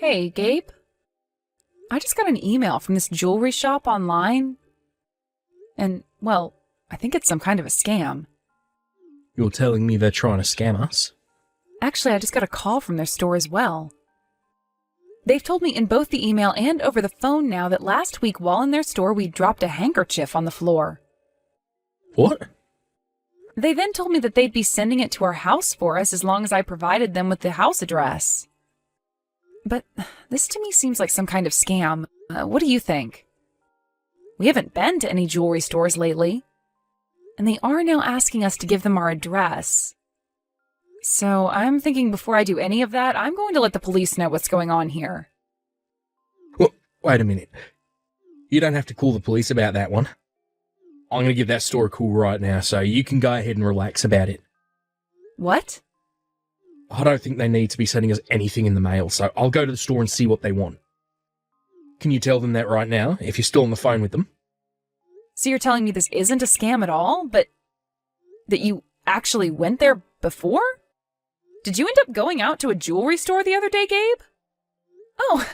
Hey, Gabe. I just got an email from this jewelry shop online. And, well, I think it's some kind of a scam. You're telling me they're trying to scam us? Actually, I just got a call from their store as well. They've told me in both the email and over the phone now that last week while in their store we dropped a handkerchief on the floor. What? They then told me that they'd be sending it to our house for us as long as I provided them with the house address. But this to me seems like some kind of scam. What do you think? We haven't been to any jewelry stores lately, and they are now asking us to give them our address. So I'm thinking before I do any of that, I'm going to let the police know what's going on here. Well, wait a minute. You don't have to call the police about that one. I'm going to give that store a call right now, so you can go ahead and relax about it. What? I don't think they need to be sending us anything in the mail, so I'll go to the store and see what they want. Can you tell them that right now, if you're still on the phone with them? So you're telling me this isn't a scam at all, but that you actually went there before? Did you end up going out to a jewelry store the other day, Gabe? Oh,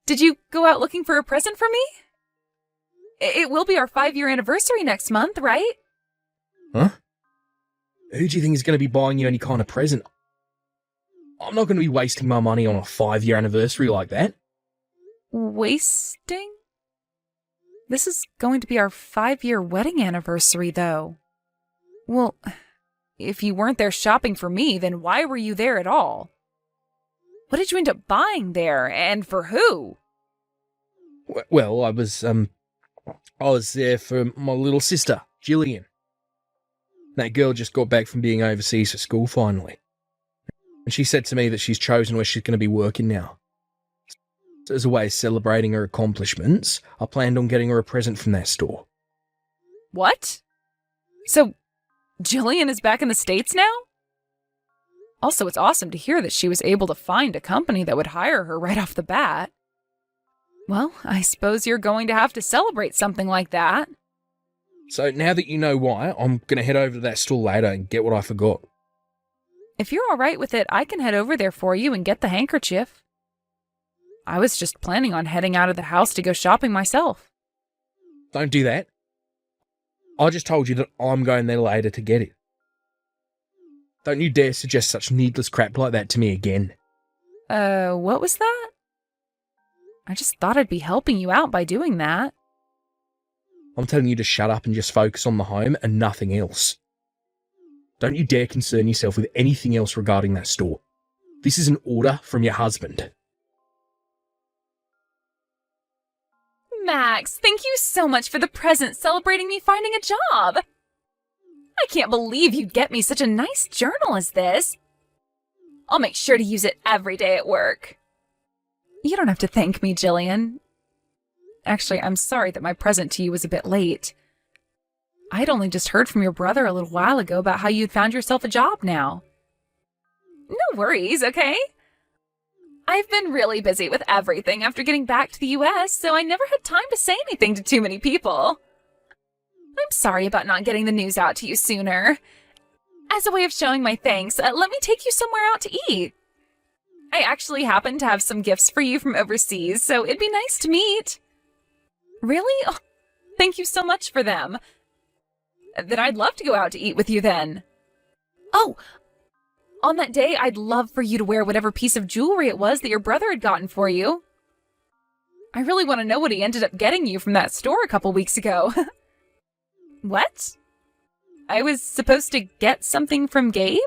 did you go out looking for a present for me? It will be our 5-year anniversary next month, right? Huh? Who do you think is going to be buying you any kind of present? I'm not going to be wasting my money on a 5-year anniversary like that. Wasting? This is going to be our 5-year wedding anniversary, though. Well, if you weren't there shopping for me, then why were you there at all? What did you end up buying there, and for who? Well, I was there for my little sister, Jillian. That girl just got back from being overseas for school finally. And she said to me that she's chosen where she's going to be working now. So as a way of celebrating her accomplishments, I planned on getting her a present from that store. What? So, Jillian is back in the States now? Also, it's awesome to hear that she was able to find a company that would hire her right off the bat. Well, I suppose you're going to have to celebrate something like that. So now that you know why, I'm going to head over to that store later and get what I forgot. If you're all right with it, I can head over there for you and get the handkerchief. I was just planning on heading out of the house to go shopping myself. Don't do that. I just told you that I'm going there later to get it. Don't you dare suggest such needless crap like that to me again. What was that? I just thought I'd be helping you out by doing that. I'm telling you to shut up and just focus on the home and nothing else. Don't you dare concern yourself with anything else regarding that store. This is an order from your husband. Max, thank you so much for the present celebrating me finding a job. I can't believe you'd get me such a nice journal as this. I'll make sure to use it every day at work. You don't have to thank me, Jillian. Actually, I'm sorry that my present to you was a bit late. I'd only just heard from your brother a little while ago about how you'd found yourself a job now. No worries, okay? I've been really busy with everything after getting back to the US, so I never had time to say anything to too many people. I'm sorry about not getting the news out to you sooner. As a way of showing my thanks, let me take you somewhere out to eat. I actually happen to have some gifts for you from overseas, so it'd be nice to meet. Really? Oh, thank you so much for them. Then I'd love to go out to eat with you then. Oh, on that day, I'd love for you to wear whatever piece of jewelry it was that your brother had gotten for you. I really want to know what he ended up getting you from that store a couple weeks ago. What? I was supposed to get something from Gabe?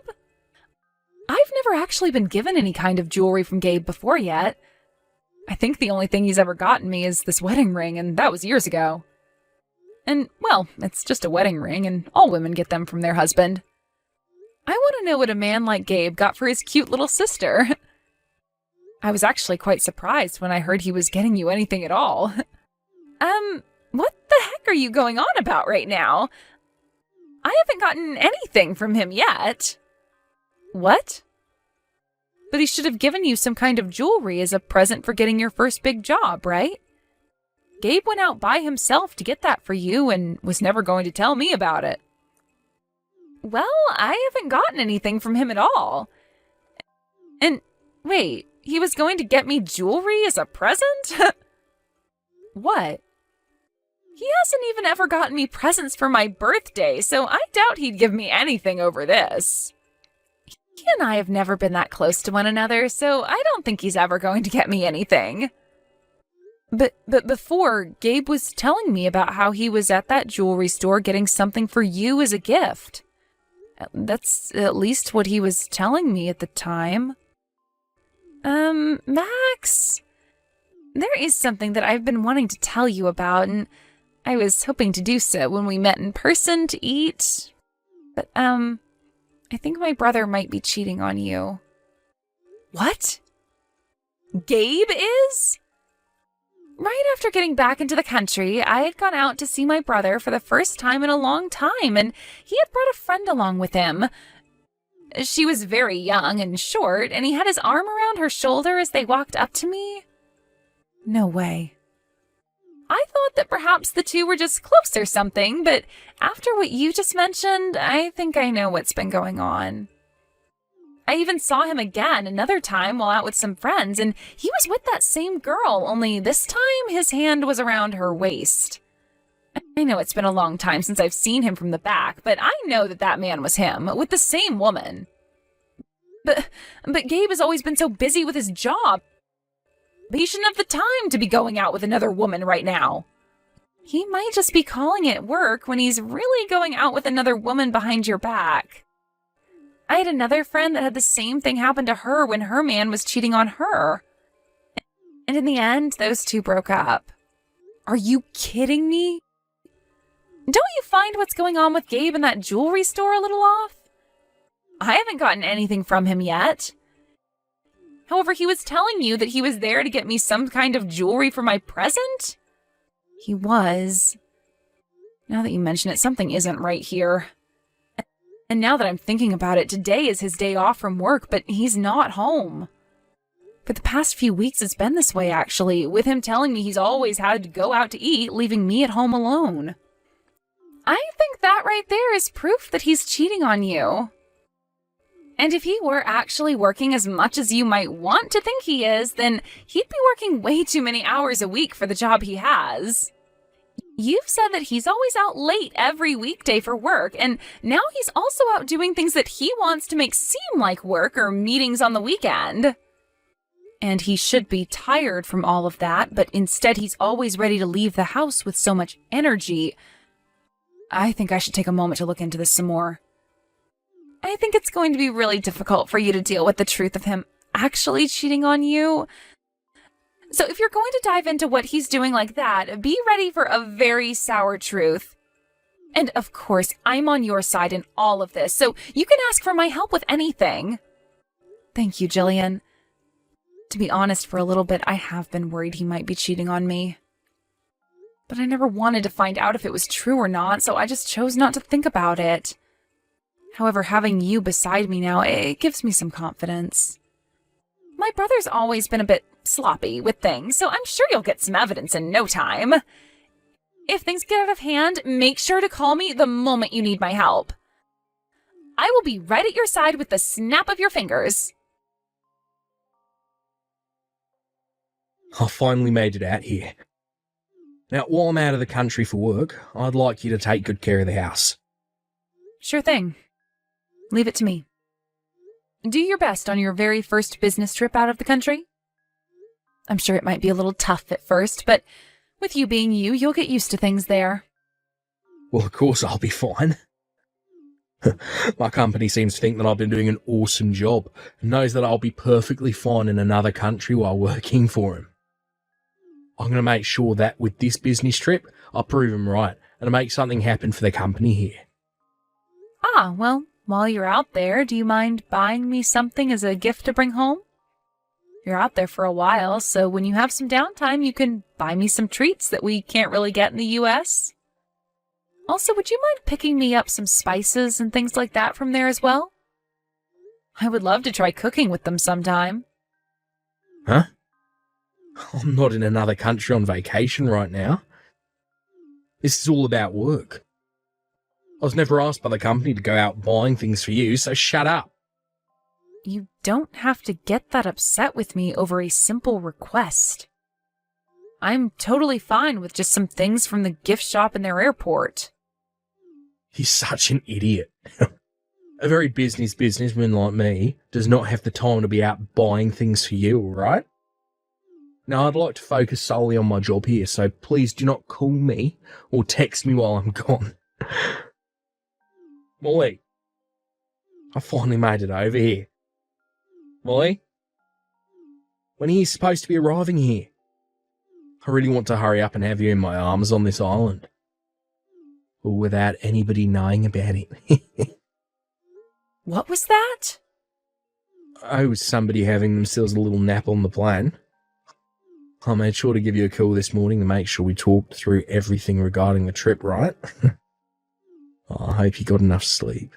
I've never actually been given any kind of jewelry from Gabe before yet. I think the only thing he's ever gotten me is this wedding ring, and that was years ago. And, well, it's just a wedding ring, and all women get them from their husband. I want to know what a man like Gabe got for his cute little sister. I was actually quite surprised when I heard he was getting you anything at all. What the heck are you going on about right now? I haven't gotten anything from him yet. What? But he should have given you some kind of jewelry as a present for getting your first big job, right? Gabe went out by himself to get that for you and was never going to tell me about it. Well, I haven't gotten anything from him at all. And wait, he was going to get me jewelry as a present? What? He hasn't even ever gotten me presents for my birthday, so I doubt he'd give me anything over this. He and I have never been that close to one another, so I don't think he's ever going to get me anything. But before, Gabe was telling me about how he was at that jewelry store getting something for you as a gift. That's at least what he was telling me at the time. Max, there is something that I've been wanting to tell you about, and I was hoping to do so when we met in person to eat. But, I think my brother might be cheating on you. What? Gabe is? Right after getting back into the country, I had gone out to see my brother for the first time in a long time, and he had brought a friend along with him. She was very young and short, and he had his arm around her shoulder as they walked up to me. No way. I thought that perhaps the two were just close or something, but after what you just mentioned, I think I know what's been going on. I even saw him again another time while out with some friends, and he was with that same girl, only this time his hand was around her waist. I know it's been a long time since I've seen him from the back, but I know that that man was him, with the same woman. But Gabe has always been so busy with his job. He shouldn't have the time to be going out with another woman right now. He might just be calling it work when he's really going out with another woman behind your back. I had another friend that had the same thing happen to her when her man was cheating on her. And in the end, those two broke up. Are you kidding me? Don't you find what's going on with Gabe in that jewelry store a little off? I haven't gotten anything from him yet. However, he was telling you that he was there to get me some kind of jewelry for my present? He was. Now that you mention it, something isn't right here. And now that I'm thinking about it, today is his day off from work, but he's not home. For the past few weeks, it's been this way, actually, with him telling me he's always had to go out to eat, leaving me at home alone. I think that right there is proof that he's cheating on you. And if he were actually working as much as you might want to think he is, then he'd be working way too many hours a week for the job he has. You've said that he's always out late every weekday for work, and now he's also out doing things that he wants to make seem like work or meetings on the weekend. And he should be tired from all of that, but instead he's always ready to leave the house with so much energy. I think I should take a moment to look into this some more. I think it's going to be really difficult for you to deal with the truth of him actually cheating on you. So if you're going to dive into what he's doing like that, be ready for a very sour truth. And of course, I'm on your side in all of this, so you can ask for my help with anything. Thank you, Jillian. To be honest, for a little bit, I have been worried he might be cheating on me. But I never wanted to find out if it was true or not, so I just chose not to think about it. However, having you beside me now, it gives me some confidence. My brother's always been a bit sloppy with things, so I'm sure you'll get some evidence in no time. If things get out of hand, make sure to call me the moment you need my help. I will be right at your side with the snap of your fingers. I finally made it out here. Now, while I'm out of the country for work, I'd like you to take good care of the house. Sure thing. Leave it to me. Do your best on your very first business trip out of the country. I'm sure it might be a little tough at first, but with you being you, you'll get used to things there. Well, of course I'll be fine. My company seems to think that I've been doing an awesome job and knows that I'll be perfectly fine in another country while working for him. I'm going to make sure that with this business trip, I prove him right and make something happen for the company here. Ah, well, while you're out there, do you mind buying me something as a gift to bring home? You're out there for a while, so when you have some downtime, you can buy me some treats that we can't really get in the U.S. Also, would you mind picking me up some spices and things like that from there as well? I would love to try cooking with them sometime. Huh? I'm not in another country on vacation right now. This is all about work. I was never asked by the company to go out buying things for you, so shut up. You don't have to get that upset with me over a simple request. I'm totally fine with just some things from the gift shop in their airport. He's such an idiot. A very businessman like me does not have the time to be out buying things for you, all right? Now, I'd like to focus solely on my job here, so please do not call me or text me while I'm gone. Molly, I finally made it over here. Molly, when are you supposed to be arriving here? I really want to hurry up and have you in my arms on this island. Or without anybody knowing about it. What was that? Oh, was somebody having themselves a little nap on the plane? I made sure to give you a call this morning to make sure we talked through everything regarding the trip, right? I hope you got enough sleep.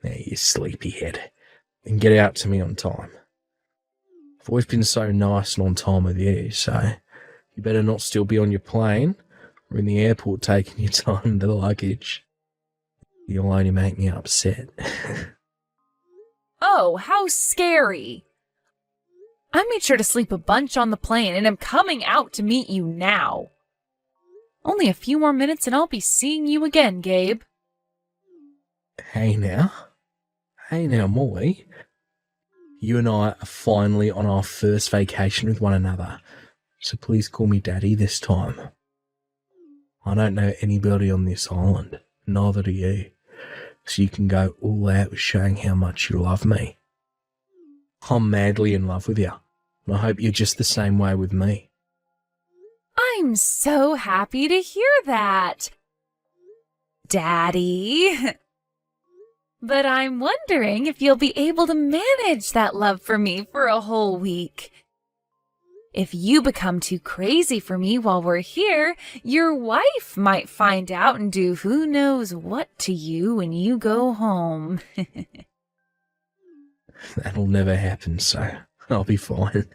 Now, you sleepyhead. And get out to me on time. I've always been so nice and on time with you, so you better not still be on your plane or in the airport taking your time to the luggage. You'll only make me upset. Oh, how scary. I made sure to sleep a bunch on the plane and am coming out to meet you now. Only a few more minutes and I'll be seeing you again, Gabe. Hey now, Molly. You and I are finally on our first vacation with one another, so please call me Daddy this time. I don't know anybody on this island, neither do you, so you can go all out with showing how much you love me. I'm madly in love with you, and I hope you're just the same way with me. I'm so happy to hear that, Daddy. But I'm wondering if you'll be able to manage that love for me for a whole week. If you become too crazy for me while we're here, your wife might find out and do who knows what to you when you go home. That'll never happen, so I'll be fine.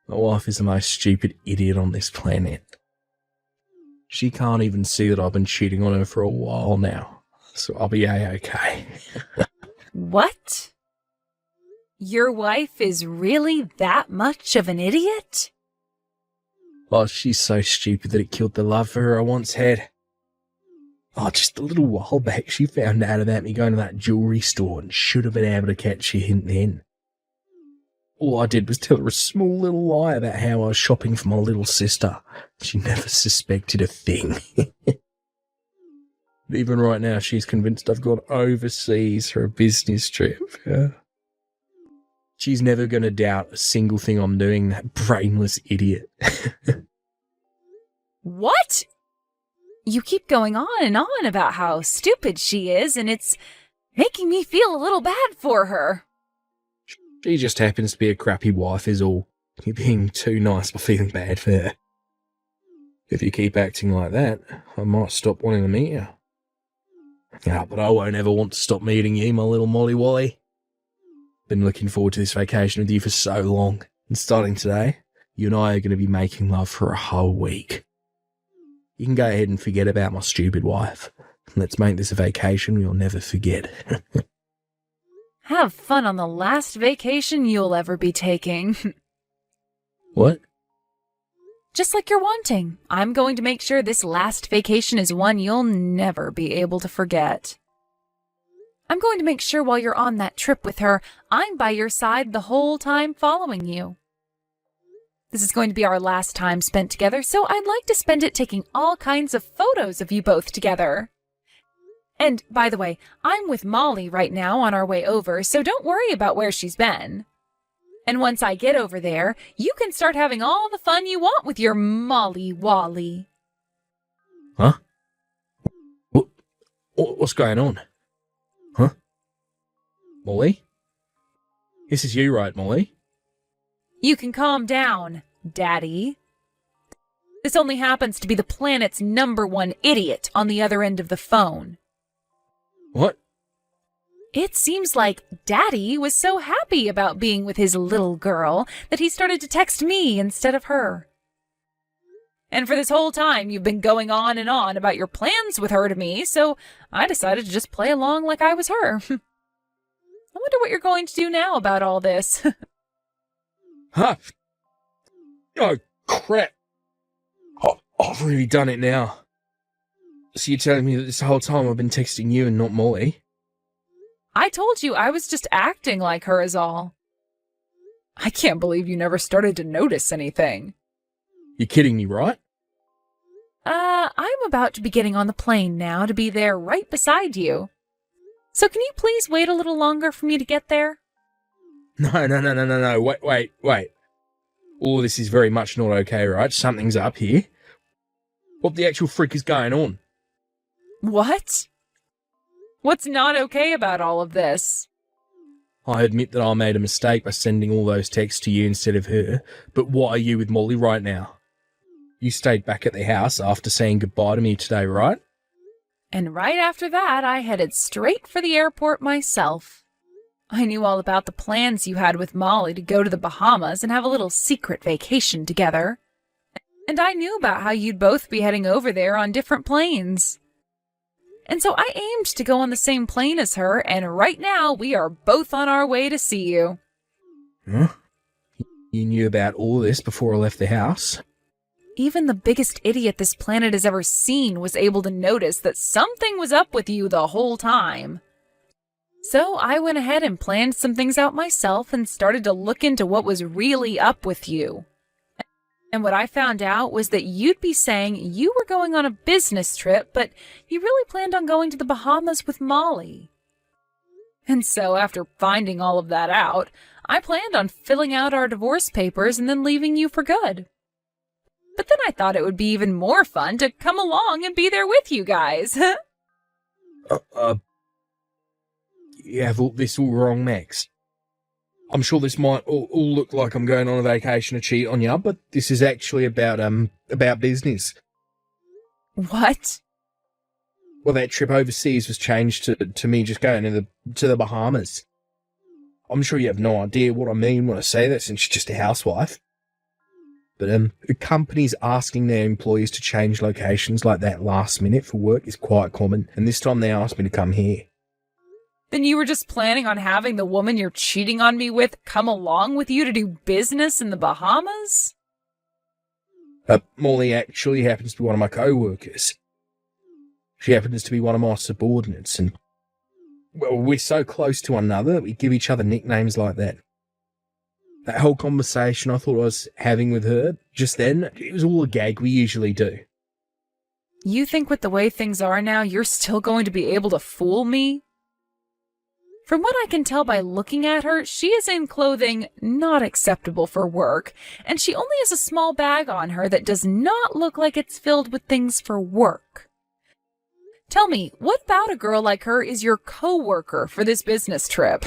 My wife is the most stupid idiot on this planet. She can't even see that I've been cheating on her for a while now, so I'll be A-okay. What? Your wife is really that much of an idiot? Oh, she's so stupid that it killed the love for her I once had. Oh, just a little while back, she found out about me going to that jewellery store and should have been able to catch a hint then. All I did was tell her a small little lie about how I was shopping for my little sister. She never suspected a thing. Even right now, she's convinced I've gone overseas for a business trip. She's never going to doubt a single thing I'm doing, that brainless idiot. What? You keep going on and on about how stupid she is, and it's making me feel a little bad for her. She just happens to be a crappy wife is all. You're being too nice by feeling bad for her. If you keep acting like that, I might stop wanting to meet you. Yeah, but I won't ever want to stop meeting you, my little Molly Wally. Been looking forward to this vacation with you for so long, and starting today, you and I are going to be making love for a whole week. You can go ahead and forget about my stupid wife. Let's make this a vacation we'll never forget. Have fun on the last vacation you'll ever be taking. What? Just like you're wanting, I'm going to make sure this last vacation is one you'll never be able to forget. I'm going to make sure while you're on that trip with her, I'm by your side the whole time following you. This is going to be our last time spent together, so I'd like to spend it taking all kinds of photos of you both together. And, by the way, I'm with Molly right now on our way over, so don't worry about where she's been. And once I get over there, you can start having all the fun you want with your Molly Wally. Huh? What's going on? Huh? Molly? This is you, right, Molly? You can calm down, Daddy. This only happens to be the planet's #1 idiot on the other end of the phone. What? It seems like Daddy was so happy about being with his little girl that he started to text me instead of her. And for this whole time, you've been going on and on about your plans with her to me, so I decided to just play along like I was her. I wonder what you're going to do now about all this. Huh? Oh, crap. I've really done it now. So you're telling me that this whole time I've been texting you and not Molly? I told you I was just acting like her is all. I can't believe you never started to notice anything. You're kidding me, right? I'm about to be getting on the plane now to be there right beside you. So can you please wait a little longer for me to get there? No. Wait. All this is very much not okay, right? Something's up here. What the actual frick is going on? What? What's not okay about all of this? I admit that I made a mistake by sending all those texts to you instead of her, but what are you with Molly right now? You stayed back at the house after saying goodbye to me today, right? And right after that, I headed straight for the airport myself. I knew all about the plans you had with Molly to go to the Bahamas and have a little secret vacation together. And I knew about how you'd both be heading over there on different planes. And so I aimed to go on the same plane as her, and right now we are both on our way to see you. Huh? You knew about all this before I left the house? Even the biggest idiot this planet has ever seen was able to notice that something was up with you the whole time. So I went ahead and planned some things out myself and started to look into what was really up with you. And what I found out was that you'd be saying you were going on a business trip, but you really planned on going to the Bahamas with Molly. And so after finding all of that out, I planned on filling out our divorce papers and then leaving you for good. But then I thought it would be even more fun to come along and be there with you guys. You have this all wrong, Max. I'm sure this might all look like I'm going on a vacation to cheat on you, but this is actually about business. What? Well, that trip overseas was changed to me just going to the Bahamas. I'm sure you have no idea what I mean when I say that, since you're just a housewife. But companies asking their employees to change locations like that last minute for work is quite common, and this time they asked me to come here. Then you were just planning on having the woman you're cheating on me with come along with you to do business in the Bahamas? Molly actually happens to be one of my co-workers. She happens to be one of my subordinates, and, well, we're so close to one another that we give each other nicknames like that. That whole conversation I thought I was having with her just then, it was all a gag we usually do. You think with the way things are now, you're still going to be able to fool me? From what I can tell by looking at her, she is in clothing not acceptable for work, and she only has a small bag on her that does not look like it's filled with things for work. Tell me, what about a girl like her is your co-worker for this business trip?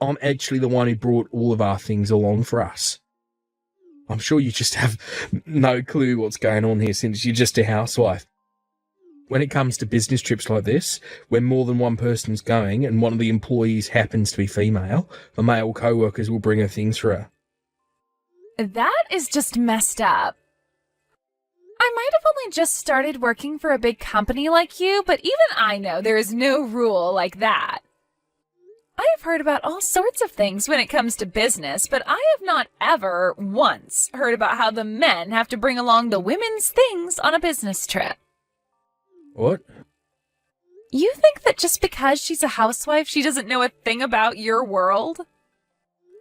I'm actually the one who brought all of our things along for us. I'm sure you just have no clue what's going on here since you're just a housewife. When it comes to business trips like this, where more than one person's going and one of the employees happens to be female, the male co-workers will bring her things for her. That is just messed up. I might have only just started working for a big company like you, but even I know there is no rule like that. I have heard about all sorts of things when it comes to business, but I have not ever once heard about how the men have to bring along the women's things on a business trip. What? You think that just because she's a housewife, she doesn't know a thing about your world?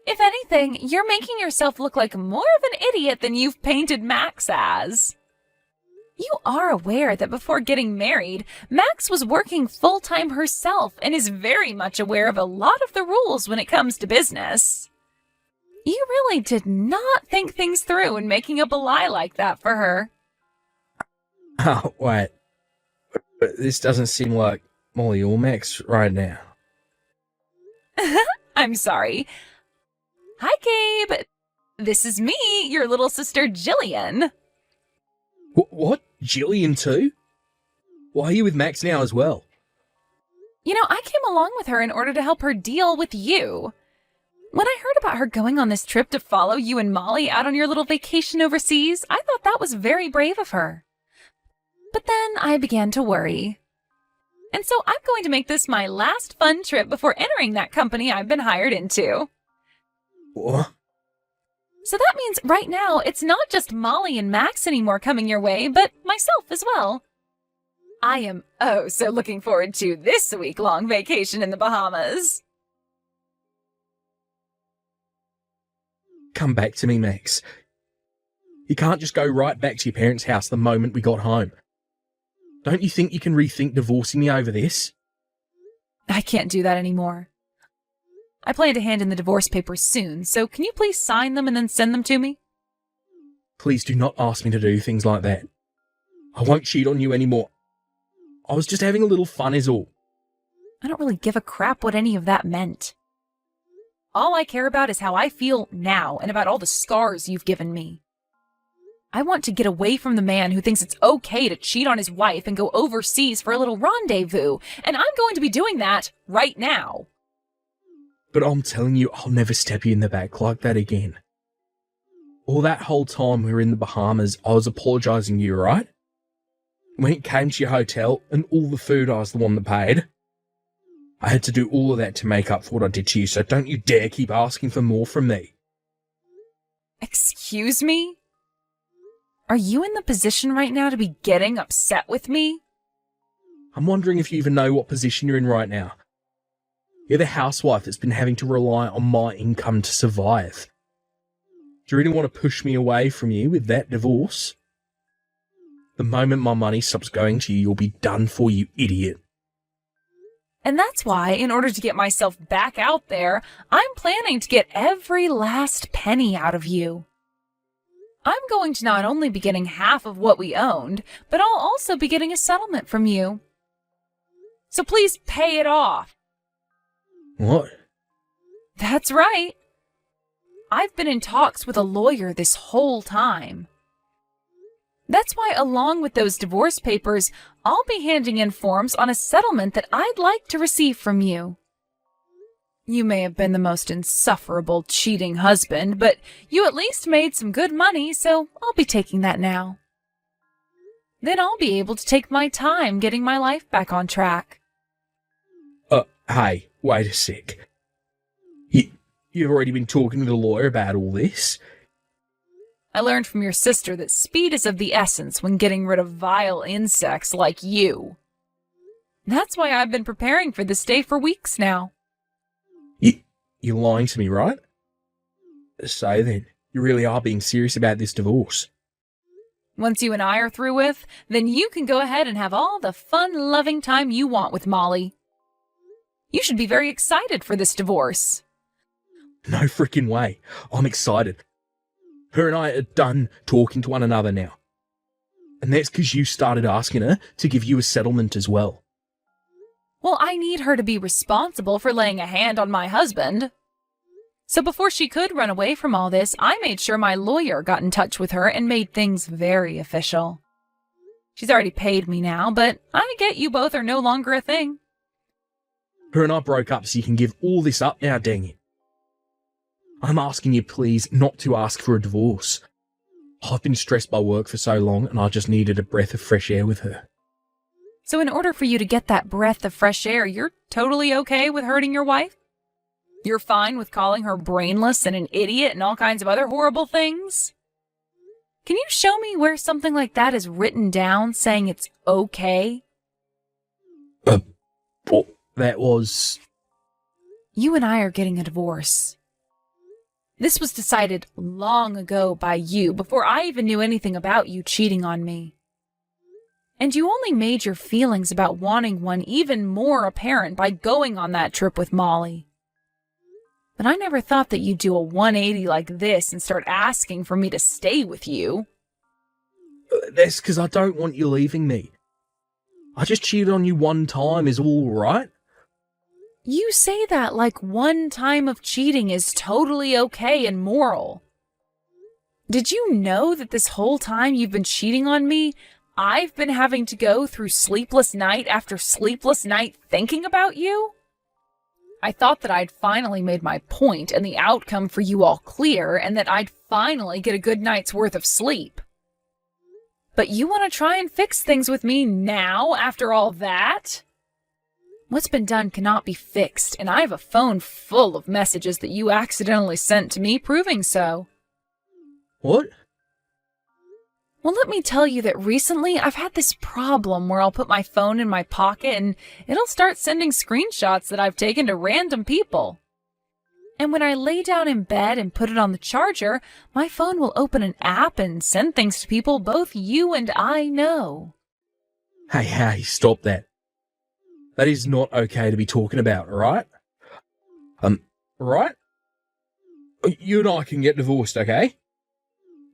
If anything, you're making yourself look like more of an idiot than you've painted Max as. You are aware that before getting married, Max was working full-time herself and is very much aware of a lot of the rules when it comes to business. You really did not think things through in making up a lie like that for her. Oh, wait. But this doesn't seem like Molly or Max right now. I'm sorry. Hi, Gabe. This is me, your little sister Jillian. What? Jillian too? Why are you with Max now as well? You know, I came along with her in order to help her deal with you. When I heard about her going on this trip to follow you and Molly out on your little vacation overseas, I thought that was very brave of her. But then I began to worry. And so I'm going to make this my last fun trip before entering that company I've been hired into. What? So that means right now it's not just Molly and Max anymore coming your way, but myself as well. I am so looking forward to this week-long vacation in the Bahamas. Come back to me, Max. You can't just go right back to your parents' house the moment we got home. Don't you think you can rethink divorcing me over this? I can't do that anymore. I plan to hand in the divorce papers soon, so can you please sign them and then send them to me? Please do not ask me to do things like that. I won't cheat on you anymore. I was just having a little fun is all. I don't really give a crap what any of that meant. All I care about is how I feel now and about all the scars you've given me. I want to get away from the man who thinks it's okay to cheat on his wife and go overseas for a little rendezvous, and I'm going to be doing that right now. But I'm telling you, I'll never step you in the back like that again. All that whole time we were in the Bahamas, I was apologising to you, right? When it came to your hotel and all the food, I was the one that paid. I had to do all of that to make up for what I did to you, so don't you dare keep asking for more from me. Excuse me? Are you in the position right now to be getting upset with me? I'm wondering if you even know what position you're in right now. You're the housewife that's been having to rely on my income to survive. Do you really want to push me away from you with that divorce? The moment my money stops going to you, you'll be done for, you idiot. And that's why, in order to get myself back out there, I'm planning to get every last penny out of you. I'm going to not only be getting half of what we owned, but I'll also be getting a settlement from you. So please pay it off. What? That's right. I've been in talks with a lawyer this whole time. That's why, along with those divorce papers, I'll be handing in forms on a settlement that I'd like to receive from you. You may have been the most insufferable, cheating husband, but you at least made some good money, so I'll be taking that now. Then I'll be able to take my time getting my life back on track. Hey, wait a sec. You've already been talking to the lawyer about all this? I learned from your sister that speed is of the essence when getting rid of vile insects like you. That's why I've been preparing for this day for weeks now. You're lying to me, right? So then, you really are being serious about this divorce. Once you and I are through with, then you can go ahead and have all the fun, loving time you want with Molly. You should be very excited for this divorce. No freaking way. I'm excited. Her and I are done talking to one another now. And that's because you started asking her to give you a settlement as well. Well, I need her to be responsible for laying a hand on my husband. So before she could run away from all this, I made sure my lawyer got in touch with her and made things very official. She's already paid me now, but I get you both are no longer a thing. Her and I broke up so you can give all this up now, dang it. I'm asking you please not to ask for a divorce. I've been stressed by work for so long and I just needed a breath of fresh air with her. So in order for you to get that breath of fresh air, you're totally okay with hurting your wife? You're fine with calling her brainless and an idiot and all kinds of other horrible things? Can you show me where something like that is written down saying it's okay? Well, that was... You and I are getting a divorce. This was decided long ago by you, before I even knew anything about you cheating on me. And you only made your feelings about wanting one even more apparent by going on that trip with Molly. But I never thought that you'd do a 180 like this and start asking for me to stay with you. That's because I don't want you leaving me. I just cheated on you one time is all right. You say that like one time of cheating is totally okay and moral. Did you know that this whole time you've been cheating on me, I've been having to go through sleepless night after sleepless night thinking about you? I thought that I'd finally made my point and the outcome for you all clear and that I'd finally get a good night's worth of sleep. But you want to try and fix things with me now after all that? What's been done cannot be fixed, and I have a phone full of messages that you accidentally sent to me proving so. What? Well, let me tell you that recently I've had this problem where I'll put my phone in my pocket and it'll start sending screenshots that I've taken to random people. And when I lay down in bed and put it on the charger, my phone will open an app and send things to people both you and I know. Hey, stop that. That is not okay to be talking about, alright? Right? You and I can get divorced, okay?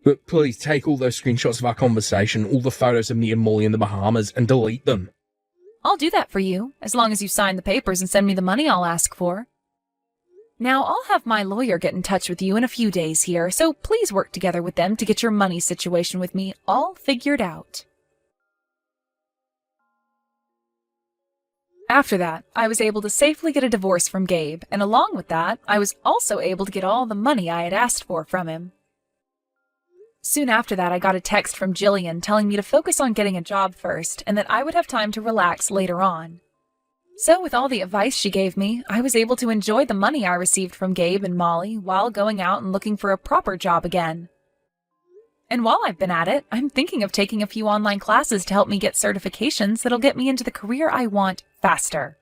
But please take all those screenshots of our conversation, all the photos of me and Molly in the Bahamas, and delete them. I'll do that for you, as long as you sign the papers and send me the money I'll ask for. Now, I'll have my lawyer get in touch with you in a few days here, so please work together with them to get your money situation with me all figured out. After that, I was able to safely get a divorce from Gabe, and along with that, I was also able to get all the money I had asked for from him. Soon after that, I got a text from Jillian telling me to focus on getting a job first, and that I would have time to relax later on. So with all the advice she gave me, I was able to enjoy the money I received from Gabe and Molly while going out and looking for a proper job again. And while I've been at it, I'm thinking of taking a few online classes to help me get certifications that'll get me into the career I want faster.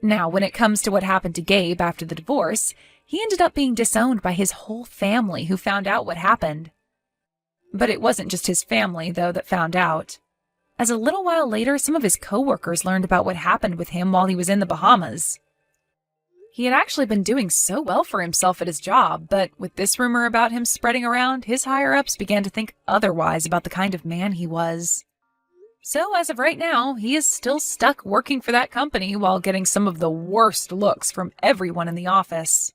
Now, when it comes to what happened to Gabe after the divorce, he ended up being disowned by his whole family who found out what happened. But it wasn't just his family, though, that found out. As a little while later, some of his coworkers learned about what happened with him while he was in the Bahamas. He had actually been doing so well for himself at his job, but with this rumor about him spreading around, his higher-ups began to think otherwise about the kind of man he was. So as of right now, he is still stuck working for that company while getting some of the worst looks from everyone in the office.